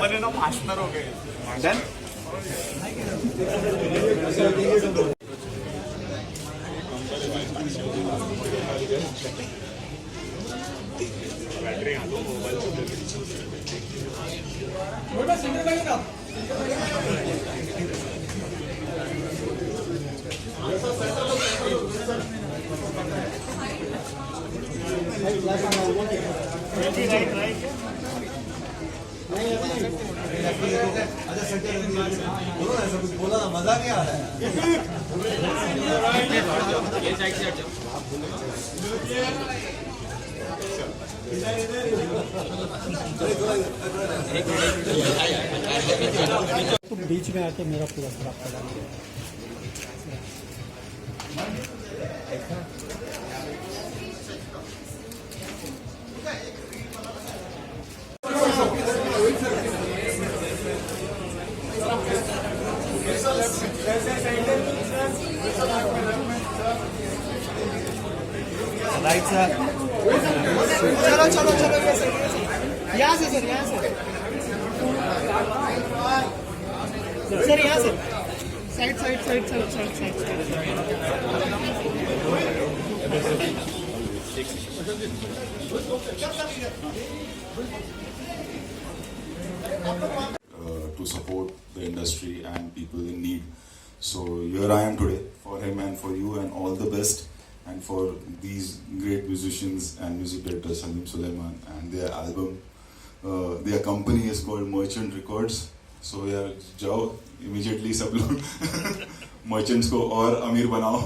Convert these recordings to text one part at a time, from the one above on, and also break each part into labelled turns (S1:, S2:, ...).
S1: अपने ना मास्टर हो गए डन
S2: बोला ना मजा नहीं आ रहा है
S3: तो बीच में आके मेरा पूरा खराब कर दिया।
S1: राइट सर
S3: चलो चलो चलो यहाँ से सर, यहाँ से सर, यहाँ से side side side side side side
S4: to support the industry and people in need. So here I am today for him and for you, and all the best. And for these great musicians and music director Salim Sulaiman and their album, their company is called Merchant Records. So यार जाओ immediately सब लोग merchants को और अमीर बनाओ.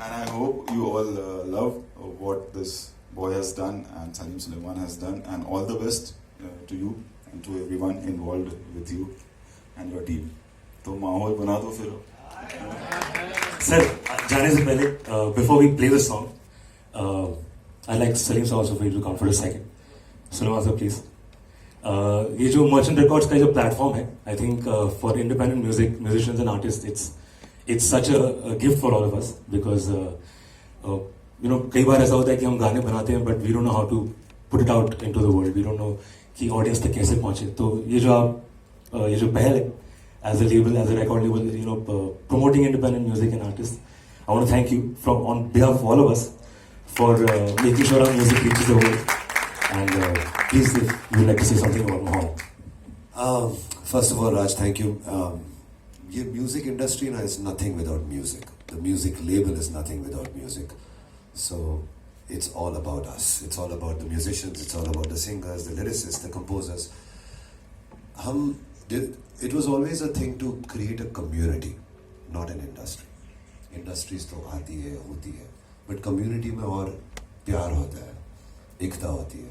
S4: And I hope you all love what this boy has done and Salim Sulaiman has done, and all the best to you and to everyone involved with you and your team. तो माहौल बना दो फिर.
S5: Sir, जाने से पहले before we play the song, I'd like Salim sir also for you to come for a second. Sulaiman sir, please. ये जो Merchant Records का जो platform है, I think for independent musicians and artists, it's such a gift for all of us, because you know कई बार ऐसा होता है कि हम गाने बनाते हैं but we don't know how to put it out into the world. We don't know कि audience तक कैसे पहुंचे. तो ये जो पहल है, as a label, as a record label, you know, promoting independent music and artists, I want to thank you on behalf of all of us for making sure our music reaches the world. And please, if you would like to say something about Mahal.
S2: First of all, Raj, thank you. ये music industry ना is nothing without music. The music label is nothing without music. So it's all about us. It's all about the musicians. It's all about the singers, the lyricists, the composers. It was always a thing to create a community, not an industry. Industries तो आती है होती है, but community में और प्यार होता है, एकता होती है.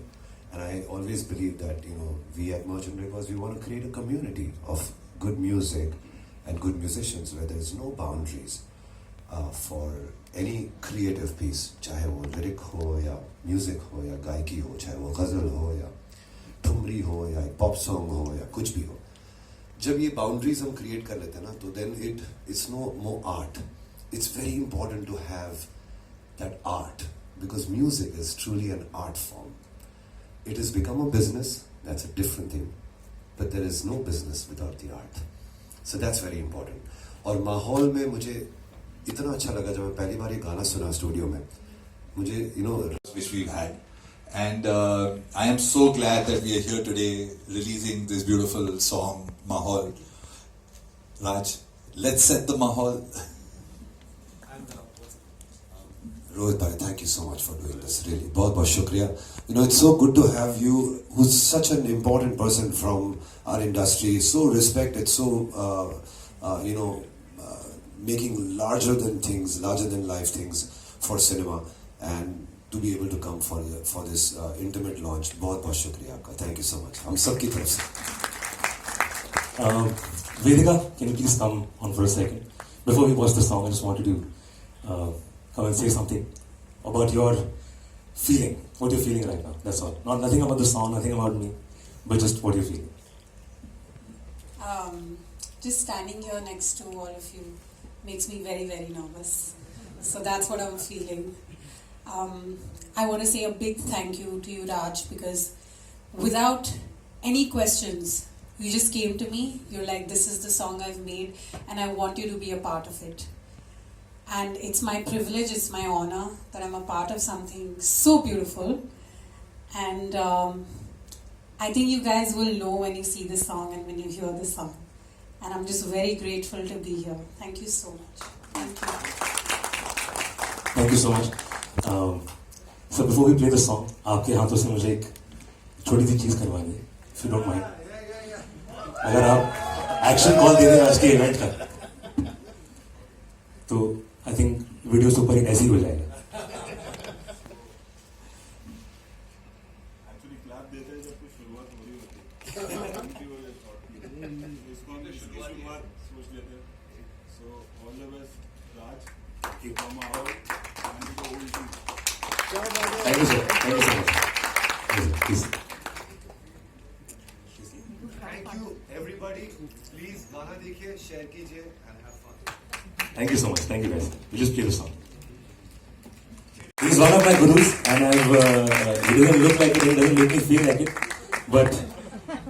S2: And I always believe that, you know, we at Merchant Records, we want to create a community of good music and good musicians where there is no boundaries for any creative piece, चाहे वो lyric हो या music हो या गायकी हो, चाहे वो गजल हो या ठुमरी हो या pop song हो या कुछ भी हो. जब ये बाउंड्रीज हम क्रिएट कर लेते हैं ना, तो then it's no more art. It's very important to have that art, because music is truly an art form. It is become a business, that's a different thing, but there is no business without the art. So that's very important. और माहौल में मुझे इतना अच्छा लगा जब मैं पहली बार ये गाना सुना स्टूडियो में. मुझे you know
S6: which we've had. And I am so glad that we are here today releasing this beautiful song, Mahal. Raj, let's set the Mahal.
S2: Rohit bhai, thank you so much for doing this. Really, बहुत shukriya. You know, it's so good to have you, who's such an important person from our industry. So respected, so you know, making larger than life things for cinema, and to be able to come for this intimate launch. बहुत shukriya आपका. Thank you so much. हम सबकी तरफ से.
S5: Vedika, can you please come on for a second? Before we watch the song, I just wanted to come and say something about your feeling. What you're feeling right now. That's all. Nothing about the song, nothing about me, but just what you're feeling.
S7: Just standing here next to all of you makes me very, very nervous. So that's what I'm feeling. I want to say a big thank you to you, Raj, because without any questions, you just came to me. You're like, this is the song I've made, and I want you to be a part of it. And it's my privilege, it's my honor that I'm a part of something so beautiful. And I think you guys will know when you see this song and when you hear this song. And I'm just very grateful to be here. Thank you so much. Thank you.
S5: Thank you so much. So before we play the song, आपके हाथों से मुझे एक छोटी सी चीज करवानी है, if you don't mind. अगर आप एक्शन कॉल दे दें आज के इवेंट का, तो I think video super hit ऐसे ही हो जाएगा.
S4: एक्चुअली क्लैप देते हैं जब कुछ शुरुआत हो रही होती है. इसको हम शुरुआत सोच लेते हैं. So all the best Raj, from our end the whole team.
S5: Thank you, sir. Thank you so much. Yes, sir. Please.
S1: Thank you, everybody. Please, गाना देखिए, share कीजिए, and have fun.
S5: Thank you so much. Thank you, guys. We'll just play the song. He's one of my gurus, and I've. He doesn't look like it, he doesn't make me feel like it. But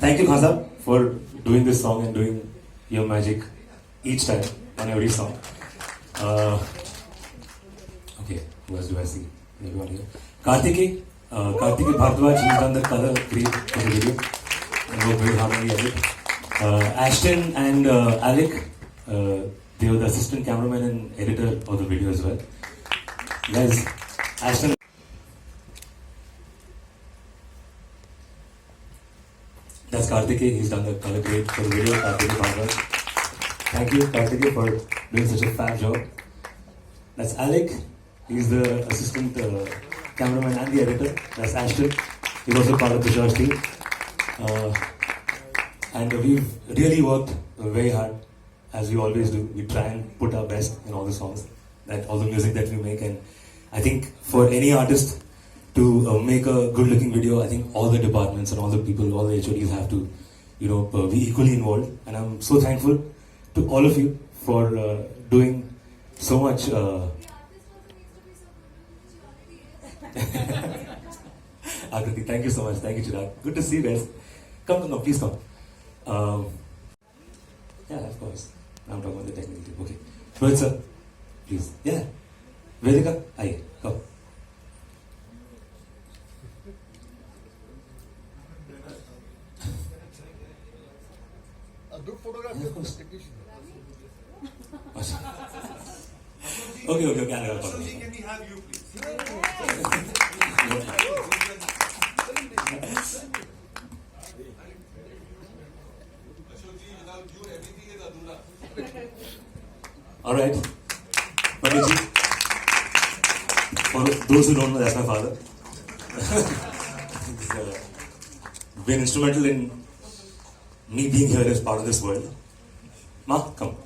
S5: thank you, Khan Saab, for doing this song and doing your magic each time on every song. Okay, who else do I see? Everyone here. Kartiki Bhardwaj, he's done the color grade for the video and worked very hard on the edit. Ashton and Alec, they were the assistant cameraman and editor of the video as well. Guys, Ashton. That's Kartiki, he's done the color grade for the video. Kartiki Bhardwaj. Thank you, Kartiki, for doing such a fab job. That's Alec. He's the assistant cameraman and the editor. That's Ashton. He's also part of the George team. And we've really worked very hard, as we always do. We try and put our best in all the songs, all the music that we make. And I think for any artist to make a good-looking video, I think all the departments and all the people, all the HODs have to, be equally involved. And I'm so thankful to all of you for doing so much. Akriti, thank you so much. Thank you, Chirag. Good to see you guys. Come, please come. Yeah, of course. I'm talking about the technical team. Okay. Rohit sir, please. Yeah. Vedika, aye, come.
S1: A group photograph
S5: Yeah, of course.
S1: technician.
S5: Okay, I'll call
S1: Ashwin ji,
S5: you.
S1: can we have you, please?
S5: All right. Pandit ji, for those who don't know, that's my father. He's been instrumental in me being here as part of this world. Ma, come.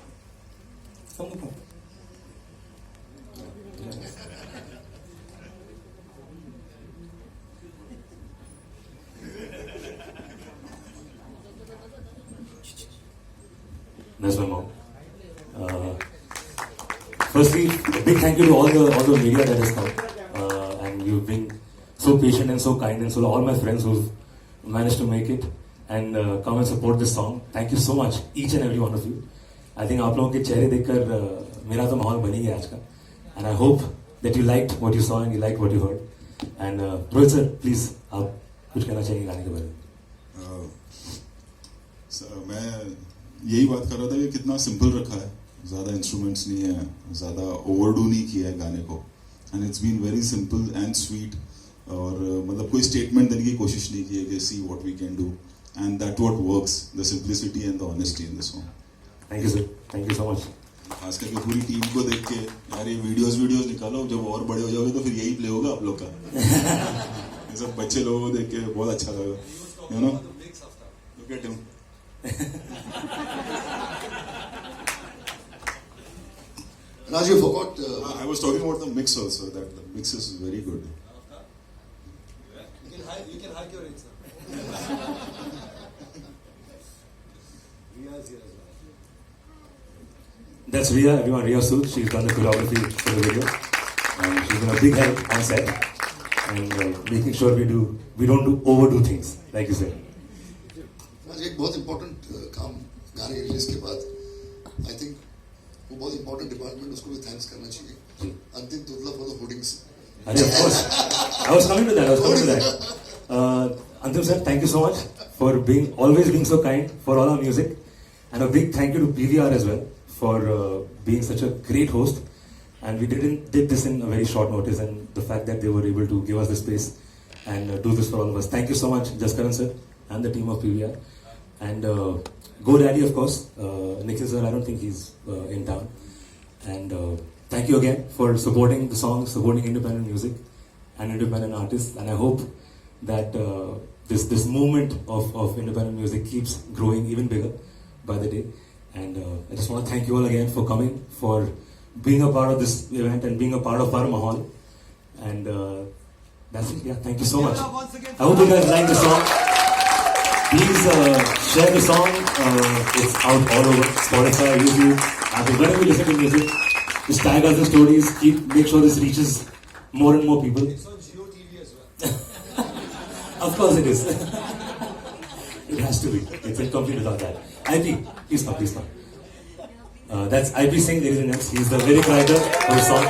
S5: Come. That's my mom. Firstly, a big thank you to all the media that has come, and you've been so patient and so kind, and so all my friends who've managed to make it and come and support this song. Thank you so much, each and every one of you. I think आप लोगों के चेहरे देखकर मेरा तो माहौल बन ही गया आज का, and I hope that you liked what you saw and you liked what you heard. And Rohit sir, please आप कुछ कहना चाहिए गाने के बारे में?
S4: मैं यही बात कर रहा था कि कितना सिंपल रखा है, ज़्यादा इंस्ट्रूमेंट्स नहीं है, ज़्यादा ओवरडू नहीं किया है गाने को, and it's been very simple and sweet. और मतलब कोई स्टेटमेंट देने की कोशिश नहीं की है कि see what we can do, and that what works, the simplicity and the honesty in the song.
S5: Thank you sir, thank you so much.
S4: खास करके पूरी टीम को देख के यार ये वीडियोस निकालो, जब और बड़े हो जाओगे तो फिर यही प्ले होगा आप लोग का. ये सब बच्चे लोगों को देख के बहुत अच्छा लगा, you know. Look at him.
S2: Raj, you forgot.
S4: I was talking about the mix also, that the mix is very good.
S1: You can hike your age, sir. Riya is here as well.
S5: That's Riya, everyone. Riya Sood. She's done the choreography for the video. She's He's been a big help on set and making sure we don't overdo things, like you said.
S8: आज एक बहुत important काम गाने की release के बाद I think वो बहुत इम्पोर्टेंट डिपार्टमेंट उसको भी थैंक्स करना चाहिए अंतिम तुतला for the hoardings
S5: Of course. I was coming to that. Antim sir, thank you so much for always being so kind for all our music, and a big thank you to PVR as well for being such a great host. And we did this in a very short notice, and the fact that they were able to give us the space and do this for all of us. Thank you so much, Jaskaran sir, and the team of PVR, and GoDaddy, of course. Nikhil sir, I don't think he's in town, and. Thank you again for supporting the songs, supporting independent music and independent artists. And I hope that this movement of independent music keeps growing even bigger by the day. And I just want to thank you all again for coming, for being a part of this event and being a part of our Mahal. And that's it. Yeah, thank you so much. I hope you guys like the song. Please share the song. It's out all over Spotify, YouTube, Apple, wherever you listen to music. Just tag us the stories. Make sure this reaches more and more people.
S1: It's on Geo TV as well.
S5: Of course it is. It has to be. It's incomplete without that. IP, please come. That's IP Singh, ladies and gents. He's the lyric writer for the song.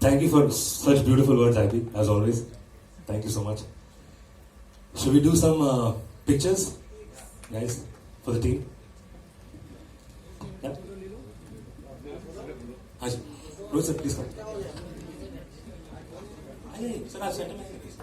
S5: Thank you for such beautiful words, IP, as always. Thank you so much. Should we do some pictures? Guys, for the team. Yeah. Hi, sir. Rohit sir, please come. Hey, sir, I'll send him in, please.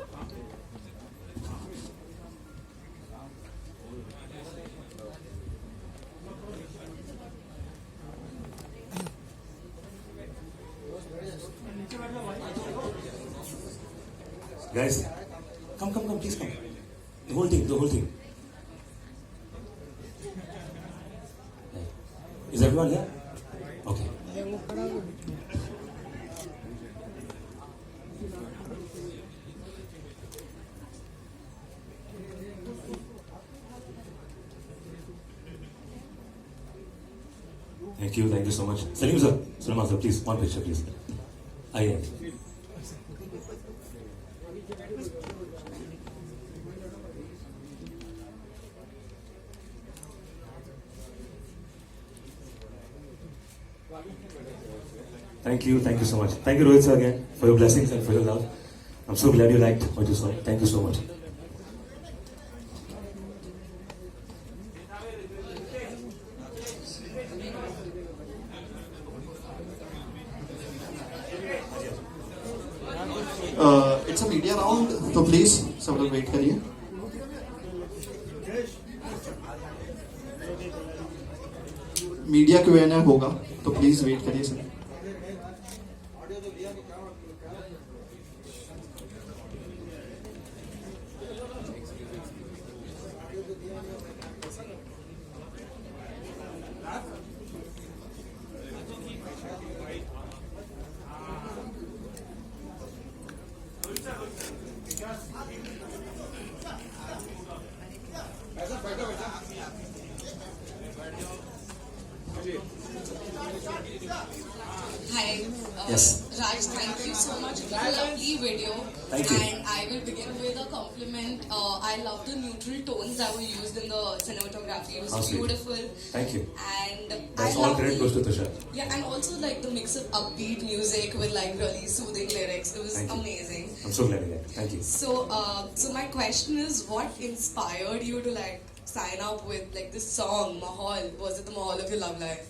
S5: Guys, come, please come. The whole team. Is everyone here? Okay. Thank you so much. Salim sir, Sulaiman sir, please, one picture, please. Aye. Thank you so much. Thank you, Rohit sir, again, for your blessings and for your love. I'm so glad you liked what you saw. Thank you so much.
S3: It's a media round, so please, सब लोग wait करिए. Media Q&A होगा, तो please wait करिए sir.
S7: Hi.
S5: Yes.
S7: Raj, thank you so much for the lovely video.
S5: Thank you.
S7: And I will begin with a compliment. I love the neutral tones that were used in the cinematography. It was
S5: How sweet.
S7: beautiful.
S5: Thank you.
S7: And
S5: That's
S7: I
S5: all
S7: love
S5: credit goes to Tushar.
S7: Yeah, and also like the mix of upbeat music with like really soothing lyrics. It was
S5: Thank you.
S7: amazing.
S5: I'm so glad again. Thank you.
S7: So my question is, what inspired you to like sign up with like this song, Mahal? Was it the Mahal of your love life?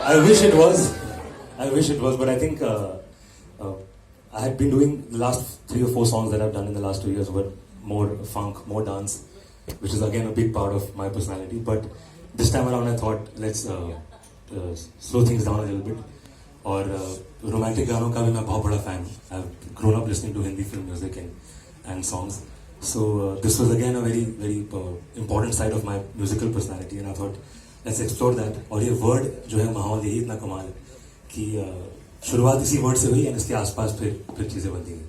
S5: I wish it was, but I think I had been doing the last 3 or 4 songs that I've done in the last 2 years were more funk, more dance, which is again a big part of my personality. But this time around, I thought let's slow things down a little bit. और romantic गानों का भी मैं बहुत बड़ा fan हूँ. I've grown up listening to Hindi film music and songs. So this was again a very important side of my musical personality, and I thought let's explore that. और ये word जो है माहौल, यही इतना कमाल है कि शुरुआत इसी word से हुई और इसके आसपास फिर चीजें बनती गई.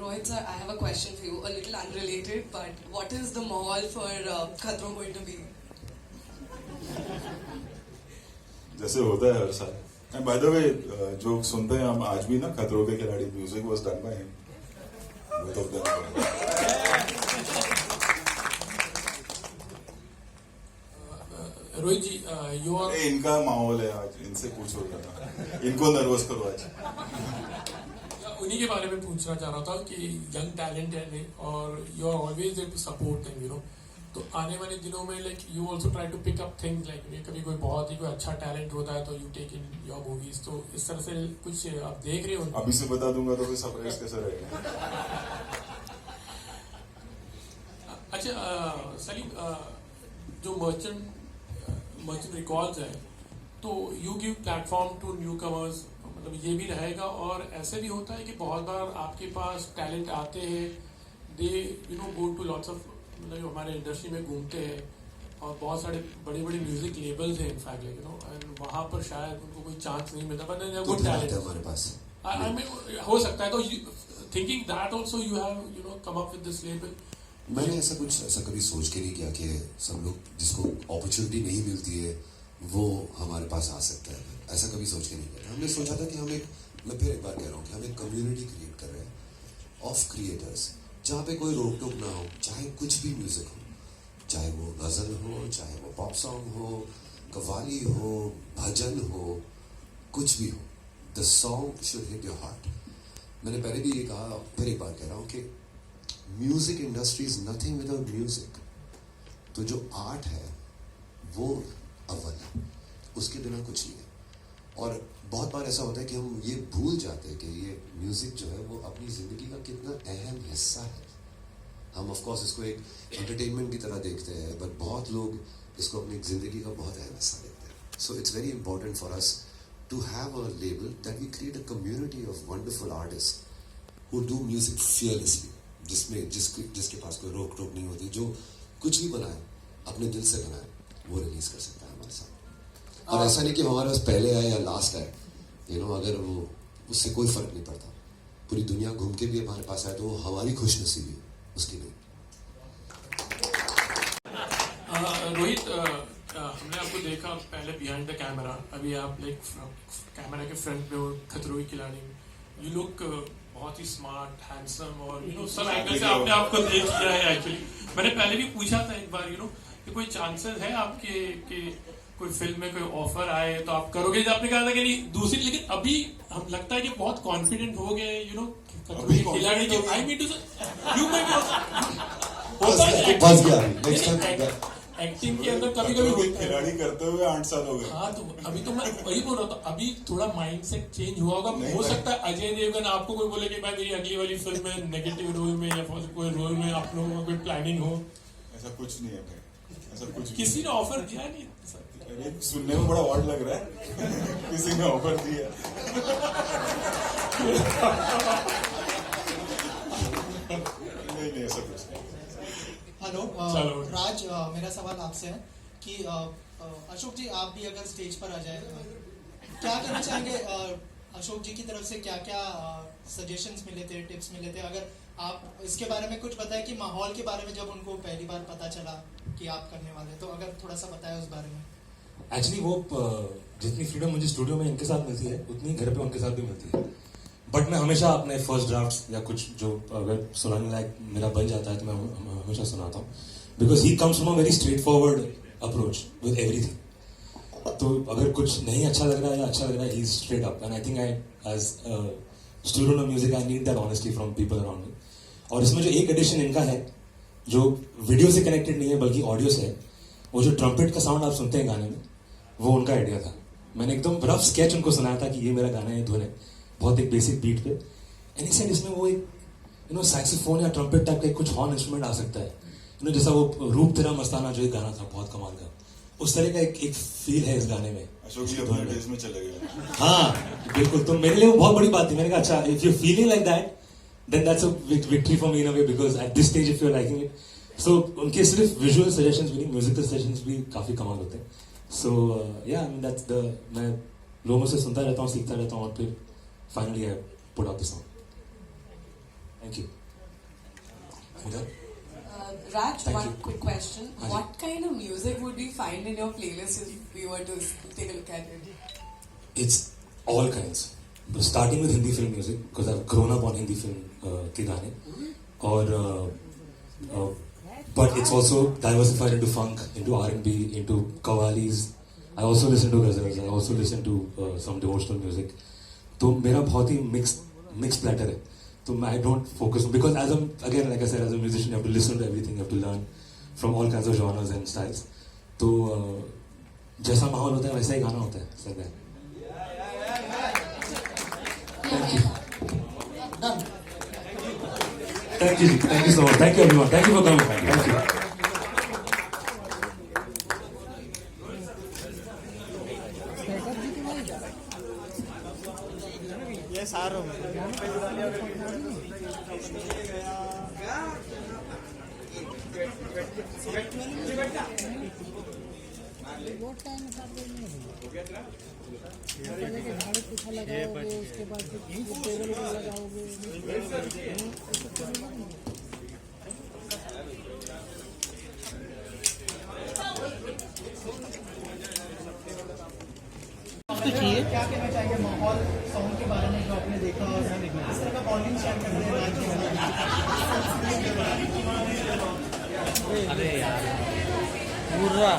S9: Rohit sir, I have a question for you, a little unrelated, but what is the mall for Khatro going to be?
S4: जैसे होता है हर साल. And by the way, जो सुनते हैं हम आज भी ना Khatron Ke Khiladi, music was done by him. Both of them.
S10: Rohit ji, your
S4: अरे इनका माहौल है आज, इनसे पूछो जरा. इनको नर्वस करो आज.
S10: उन्हीं के बारे में पूछना चाह रहा था कि यंग टैलेंट है और you are always there to support them, you know. तो आने वाले दिनों में like you also try to pick up things, like कभी कोई बहुत ही कोई अच्छा टैलेंट होता है तो you take in your movies. तो इस तरह से कुछ आप देख रहे हो?
S4: अभी से बता दूंगा तो फिर सरप्राइज कैसा रहेगा.
S10: अच्छा सलीम, जो मर्चेंट रिकॉर्ड्स है तो you give platform to newcomers, मतलब ये भी रहेगा. और ऐसे भी होता है कि बहुत बार आपके पास टैलेंट आते हैं, they you know go to lots of, मतलब हमारे इंडस्ट्री में घूमते हैं और बहुत सारे बड़ी बड़ी म्यूजिक लेबल्स हैं in fact, like you know, and वहाँ पर शायद उनको कोई चांस नहीं मिलता, बट गुड टैलेंट
S2: हमारे पास
S10: आई मीन हो सकता है. तो thinking that also you have you know come up with this label.
S2: मैंने ऐसा कभी सोच के नहीं किया कि सब लोग जिसको अपॉर्चुनिटी नहीं मिलती है वो हमारे पास आ सकता है. ऐसा कभी सोच के नहीं किया. हमने सोचा था कि मैं फिर एक बार कह रहा हूँ कि हम एक कम्युनिटी क्रिएट कर रहे हैं ऑफ क्रिएटर्स, जहाँ पे कोई रोक टोक ना हो, चाहे कुछ भी म्यूजिक हो, चाहे वो गजल हो, चाहे वो पॉप सॉन्ग हो, कव्वाली हो, भजन हो, कुछ भी हो. The song should hit your heart. मैंने पहले भी ये कहा, फिर एक बार कह रहा हूँ कि music industry is nothing without music. तो जो आर्ट है वो अव्वल है, उसके बिना कुछ नहीं है. और बहुत बार ऐसा होता है कि हम ये भूल जाते हैं कि ये म्यूजिक जो है वो अपनी जिंदगी का कितना अहम हिस्सा है. हम ऑफ कोर्स इसको एक एंटरटेनमेंट की तरह देखते हैं, बट बहुत लोग इसको अपनी जिंदगी का बहुत अहम हिस्सा देखते हैं. So it's very important for us to have a label that we create a community of wonderful artist who do music fearlessly, जिसमें जिसके पास कोई रोक टोक नहीं होती, जो कुछ भी बनाए अपने दिल से बनाए वो रिलीज कर सकता है हमारे साथ. और ऐसा नहीं कि हमारे पास पहले आए या लास्ट आए, यू नो, अगर वो उससे कोई फर्क नहीं पड़ता. पूरी दुनिया घूम के भी हमारे पास आए तो वो हमारी खुशनसीबी है, उसकी नहीं.
S10: रोहित, हमने आपको देखा पहले बिहाइंड द कैमरा, अभी आप लाइक कैमरा के फ्रंट में हो खतरों के खिलाड़ी. यू लुक बहुत ही स्मार्ट, हैंडसम और यू नो सब एंगल से आपने आपको देख लिया है. एक्चुअली मैंने पहले भी पूछा था एक बार, यू नो, कि कोई चांसेस है आपके कि कोई फिल्म में कोई ऑफर आए तो आप करोगे, जब आपने कहा था कि नहीं दूसरी. लेकिन अभी हम लगता है कि बहुत कॉन्फिडेंट हो गए, यू नो, खिलाड़ी के. आई मीन टू से यू में
S2: बस गया
S10: एक्टिंग के अंदर कभी कभी
S4: खिलाड़ी करते हुए 8 साल हो गए.
S10: हाँ, तो अभी तो मैं वही बोल रहा था, अभी थोड़ा माइंडसेट चेंज हुआ होगा. हो सकता है अजय देवगन आपको कोई बोले कि भाई मेरी अगली वाली फिल्म में नेगेटिव रोल में या कोई रोल में आप लोगों का कोई प्लानिंग हो.
S4: ऐसा कुछ नहीं है भाई, ऐसा कुछ
S10: किसी ने ऑफर दिया नहीं.
S4: अरे सुनने में बड़ा ऑड लग रहा है. किसी ने ऑफर दिया. नहीं ऐसा कुछ नहीं.
S3: हेलो
S10: चलो.
S3: राज, मेरा सवाल आपसे है कि अशोक जी आप भी अगर स्टेज पर आ जाए, क्या करना चाहेंगे? अशोक जी की तरफ से क्या क्या सजेशंस मिले थे, टिप्स मिले थे? अगर आप इसके बारे में कुछ बताएं कि माहौल के बारे में जब उनको पहली बार पता चला कि आप करने वाले, तो अगर थोड़ा सा बताएं उस बारे में.
S5: एक्चुअली वो जितनी फ्रीडम मुझे स्टूडियो में इनके साथ मिलती है उतनी घर पे उनके साथ भी मिलती है. बट मैं हमेशा अपने फर्स्ट ड्राफ्ट या कुछ जो अगर सुनाने लायक मेरा बन जाता है तो मैं हमेशा सुनाता हूँ, because he comes from a very straight forward approach with everything. तो अगर कुछ नहीं अच्छा लग रहा है या अच्छा लग रहा है, he is straight up. And I think I as student of music I need that honesty from people around me. और इसमें जो एक एडिशन इनका है जो वीडियो से कनेक्टेड नहीं है बल्कि ऑडियो से है, वो जो ट्रम्पेट का साउंड आप सुनते हैं गाने में, वो उनका आइडिया था. मैंने एकदम रफ स्केच उनको सुनाया था कि ये मेरा गाना है, धुन है, बहुत एक बेसिक बीट पे. एंड ही सेड इसमें वो एक यू नो सैक्सोफोन या ट्रम्पेट टाइप का कुछ हॉर्न इंस्ट्रूमेंट आ सकता है, यू नो, जैसा वो रूप तेरा मस्ताना जो एक गाना था बहुत कमाल का, उस तरह का एक फील है इस गाने में.
S4: अशोक जी अपने डेज में चले गए.
S5: हाँ बिल्कुल. तो मेरे लिए वो बहुत बड़ी बात थी. मैंने कहा अच्छा, if you feeling like that then that's a victory for me in a way, because at this stage if you are liking it. So उनके सिर्फ विजुअल सजेशंस भी नहीं, म्यूजिकल सजेशंस भी काफी कमाल होते हैं. सो या आई मीन दैट्स द, मैं लोगों से सुनता रहता हूँ, सीखता रहता हूँ और फिर finally I put out the song. Thank you. उधर
S9: Raj,
S5: Thank
S9: one
S5: you.
S9: quick question.
S5: Haan ji.
S9: What kind of music would we find in your playlist if we were to take a look at it?
S5: It's all kinds. But starting with Hindi film music, because I've grown up on Hindi film के गाने, और but it's also diversified into funk, into R&B, into qawwalis. I also listen to ghazals. I also listen to some devotional music. तो मेरा बहुत ही mixed platter है. So I don't focus because as a again like I said as a musician you have to listen to everything, you have to learn from all kinds of genres and styles. तो जैसा माहौल होता है वैसा ही गाना होता है sir. Thank you.
S3: Done.
S5: Thank you. Thank you so much. Thank you everyone. Thank you for coming. Thank you.
S3: क्या कहना चाहेंगे माहौल सॉन्ग के बारे में जो आपने देखा और इस तरह का बॉन्डिंग शेयर करते हैं राज के साथ?
S11: अरे यार पूरा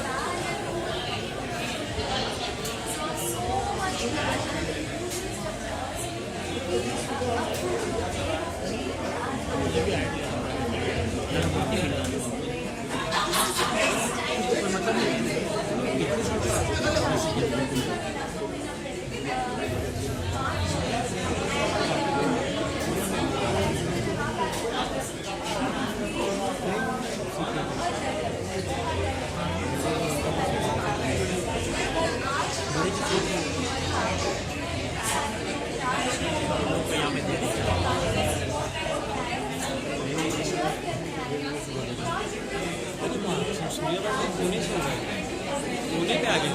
S11: सोने पे आ गए.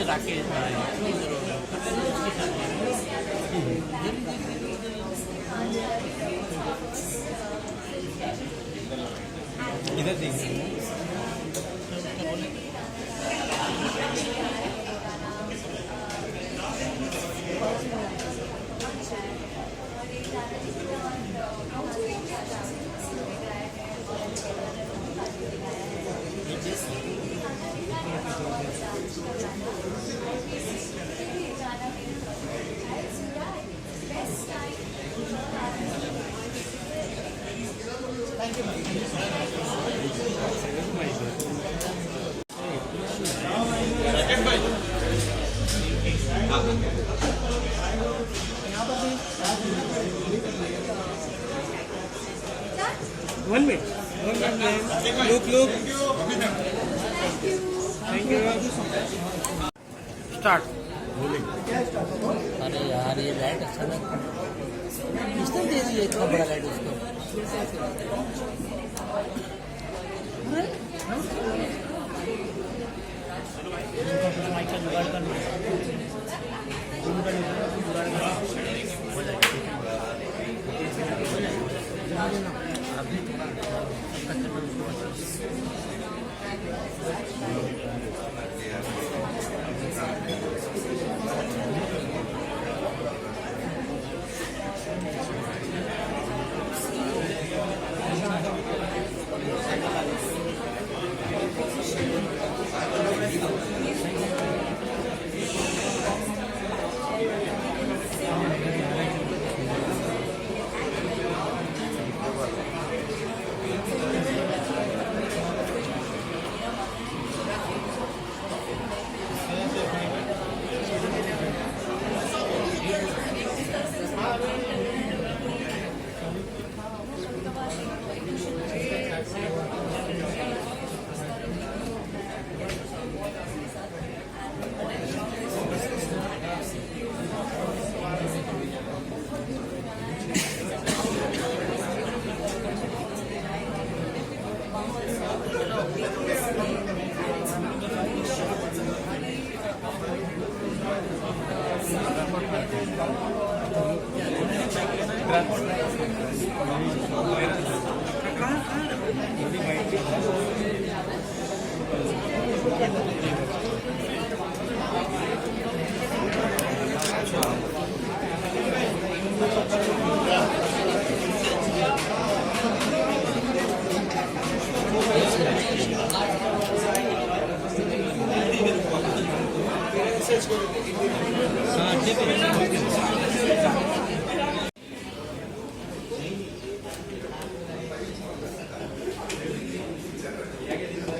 S11: राकेश भाई इधर देखिए. One minute. Look. Thank you. Start. अरे यार ये लाइट अच्छा लगता है. किसने दे दिया इतना बड़ा लाइट उसको? माइक का जुगाड़ कर लो. हाँ ठीक है